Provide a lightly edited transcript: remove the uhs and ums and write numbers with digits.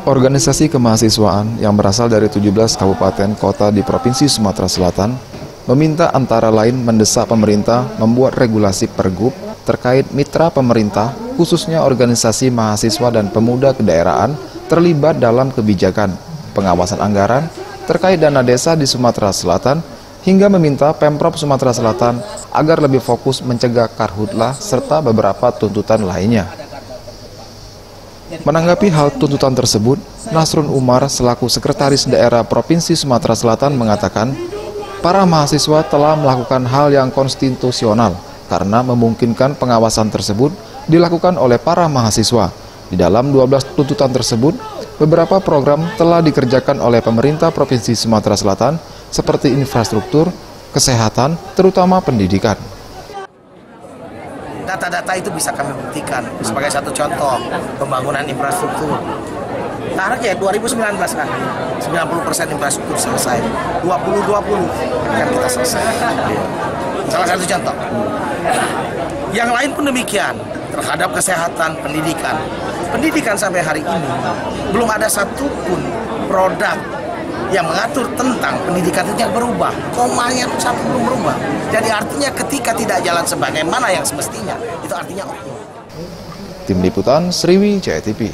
Organisasi kemahasiswaan yang berasal dari 17 kabupaten kota di Provinsi Sumatera Selatan meminta antara lain mendesak pemerintah membuat regulasi pergub terkait mitra pemerintah, khususnya organisasi mahasiswa dan pemuda kedaerahan terlibat dalam kebijakan, pengawasan anggaran terkait dana desa di Sumatera Selatan, hingga meminta Pemprov Sumatera Selatan agar lebih fokus mencegah karhutlah serta beberapa tuntutan lainnya. Menanggapi hal tuntutan tersebut, Nasrun Umar selaku Sekretaris Daerah Provinsi Sumatera Selatan mengatakan, para mahasiswa telah melakukan hal yang konstitusional karena memungkinkan pengawasan tersebut dilakukan oleh para mahasiswa. Di dalam 12 tuntutan tersebut, beberapa program telah dikerjakan oleh pemerintah Provinsi Sumatera Selatan seperti infrastruktur, kesehatan, terutama pendidikan. Data-data itu bisa kami buktikan sebagai satu contoh pembangunan infrastruktur. Target 2019 kan 90% infrastruktur selesai, 2020 akan kita selesai. Salah satu contoh. Yang lain pun demikian terhadap kesehatan, pendidikan. Pendidikan sampai hari ini belum ada satupun produk yang mengatur tentang pendidikan itu yang berubah, komanya satu belum berubah. Jadi artinya ketika tidak jalan sebagaimana yang semestinya, itu artinya oknum. Tim Liputan Sriwijaya TV.